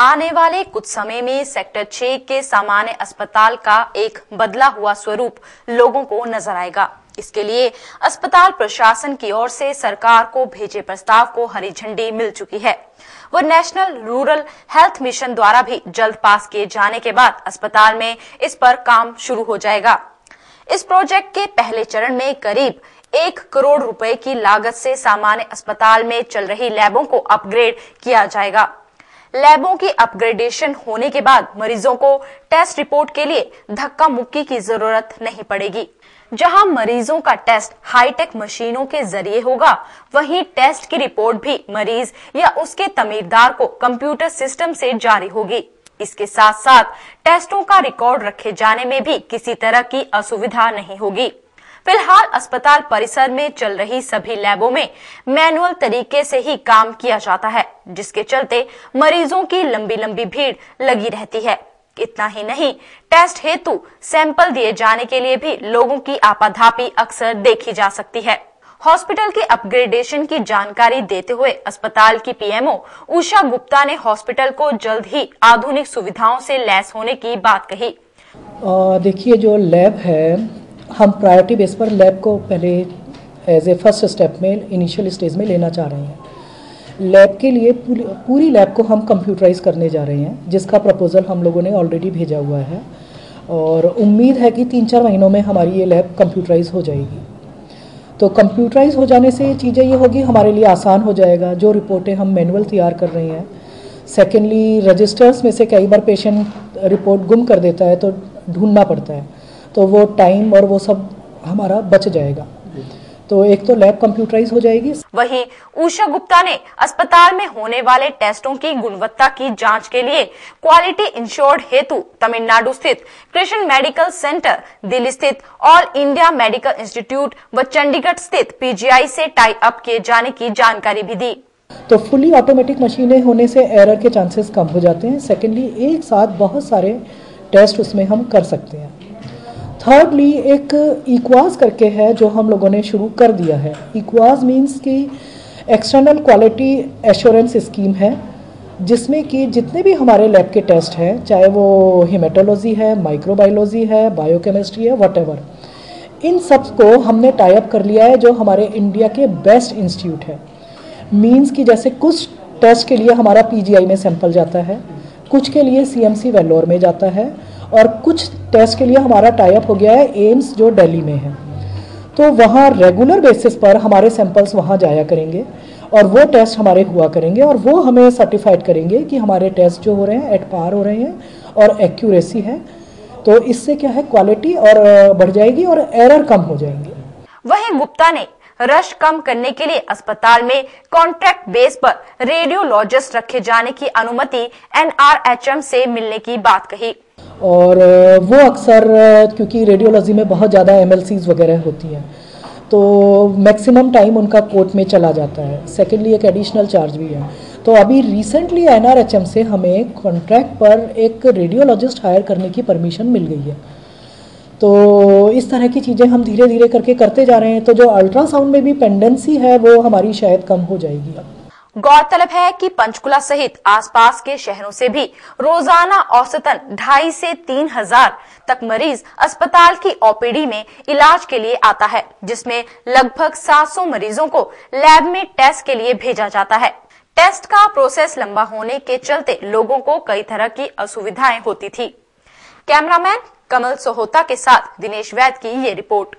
आने वाले कुछ समय में सेक्टर 6 के सामान्य अस्पताल का एक बदला हुआ स्वरूप लोगों को नजर आएगा। इसके लिए अस्पताल प्रशासन की ओर से सरकार को भेजे प्रस्ताव को हरी झंडी मिल चुकी है। वो नेशनल रूरल हेल्थ मिशन द्वारा भी जल्द पास किए जाने के बाद अस्पताल में इस पर काम शुरू हो जाएगा। इस प्रोजेक्ट के पहले चरण में करीब 1 करोड़ रुपए की लागत से सामान्य अस्पताल में चल रही लैबों को अपग्रेड किया जाएगा। लैबों की अपग्रेडेशन होने के बाद मरीजों को टेस्ट रिपोर्ट के लिए धक्का मुक्की की जरूरत नहीं पड़ेगी। जहां मरीजों का टेस्ट हाईटेक मशीनों के जरिए होगा, वहीं टेस्ट की रिपोर्ट भी मरीज या उसके तमीरदार को कंप्यूटर सिस्टम से जारी होगी। इसके साथ साथ टेस्टों का रिकॉर्ड रखे जाने में भी किसी तरह की असुविधा नहीं होगी। फिलहाल अस्पताल परिसर में चल रही सभी लैबों में मैनुअल तरीके से ही काम किया जाता है, जिसके चलते मरीजों की लंबी लंबी भीड़ लगी रहती है। इतना ही नहीं, टेस्ट हेतु सैंपल दिए जाने के लिए भी लोगों की आपाधापी अक्सर देखी जा सकती है। हॉस्पिटल के अपग्रेडेशन की जानकारी देते हुए अस्पताल की पीएमओ उषा गुप्ता ने हॉस्पिटल को जल्द ही आधुनिक सुविधाओं से लैस होने की बात कही। देखिए, जो लैब है, हम प्रायोरिटी बेस पर लैब को पहले एज ए फर्स्ट स्टेप में इनिशियल स्टेज में लेना चाह रहे हैं। लैब के लिए पूरी लैब को हम कंप्यूटराइज करने जा रहे हैं, जिसका प्रपोजल हम लोगों ने ऑलरेडी भेजा हुआ है और उम्मीद है कि 3-4 महीनों में हमारी ये लैब कंप्यूटराइज हो जाएगी। तो कंप्यूटराइज हो जाने से चीज़ें ये होगी, हमारे लिए आसान हो जाएगा जो रिपोर्टें हम मैनुअल तैयार कर रहे हैं। सेकेंडली, रजिस्टर्स में से कई बार पेशेंट रिपोर्ट गुम कर देता है तो ढूंढना पड़ता है, तो वो टाइम और वो सब हमारा बच जाएगा। तो एक तो लैब कंप्यूटराइज हो जाएगी। वहीं उषा गुप्ता ने अस्पताल में होने वाले टेस्टों की गुणवत्ता की जांच के लिए क्वालिटी इंश्योर्ड हेतु तमिलनाडु स्थित कृष्ण मेडिकल सेंटर, दिल्ली स्थित ऑल इंडिया मेडिकल इंस्टीट्यूट व चंडीगढ़ स्थित पीजीआई से टाई अप किए जाने की जानकारी भी दी। तो फुली ऑटोमेटिक मशीनें होने से एरर के चांसेस कम हो जाते हैं। सेकेंडली, एक साथ बहुत सारे टेस्ट उसमें हम कर सकते हैं। थर्डली, एक इक्वाज करके है जो हम लोगों ने शुरू कर दिया है। इक्वाज मीन्स कि एक्सटर्नल क्वालिटी एश्योरेंस स्कीम है, जिसमें कि जितने भी हमारे लैब के टेस्ट हैं, चाहे वो हेमेटोलॉजी है, माइक्रोबायोलॉजी है, बायोकेमिस्ट्री है, व्हाटएवर, इन सब को हमने टाई अप कर लिया है जो हमारे इंडिया के बेस्ट इंस्टीट्यूट है। मीन्स कि जैसे कुछ टेस्ट के लिए हमारा पीजीआई में सैंपल जाता है, कुछ के लिए सीएमसी वेल्लोर में जाता है और कुछ टेस्ट के लिए हमारा टाई अप हो गया है एम्स जो दिल्ली में है। तो वहाँ रेगुलर बेसिस पर हमारे सैंपल्स वहाँ जाया करेंगे और वो टेस्ट हमारे हुआ करेंगे और वो हमें सर्टिफाइड करेंगे कि हमारे टेस्ट जो हो रहे हैं एट पार हो रहे हैं और एक्यूरेसी है। तो इससे क्या है, क्वालिटी और बढ़ जाएगी और एरर कम हो जाएंगे। वहीं गुप्ता ने रश कम करने के लिए अस्पताल में कॉन्ट्रैक्ट बेस पर रेडियोलॉजिस्ट रखे जाने की अनुमति NRHM से मिलने की बात कही। और वो अक्सर, क्योंकि रेडियोलॉजी में बहुत ज़्यादा MLCs वगैरह होती हैं, तो मैक्सिमम टाइम उनका कोर्ट में चला जाता है। सेकेंडली, एक एडिशनल चार्ज भी है। तो अभी रिसेंटली NRHM से हमें कॉन्ट्रैक्ट पर एक रेडियोलॉजिस्ट हायर करने की परमिशन मिल गई है। तो इस तरह की चीज़ें हम धीरे धीरे करके करते जा रहे हैं। तो जो अल्ट्रासाउंड में भी पेंडेंसी है वो हमारी शायद कम हो जाएगी। गौरतलब है कि पंचकुला सहित आसपास के शहरों से भी रोजाना औसतन 2,500 से 3,000 तक मरीज अस्पताल की ओपीडी में इलाज के लिए आता है, जिसमें लगभग 700 मरीजों को लैब में टेस्ट के लिए भेजा जाता है। टेस्ट का प्रोसेस लंबा होने के चलते लोगों को कई तरह की असुविधाएं होती थी। कैमरामैन कमल सोहोता के साथ दिनेश वैद की ये रिपोर्ट।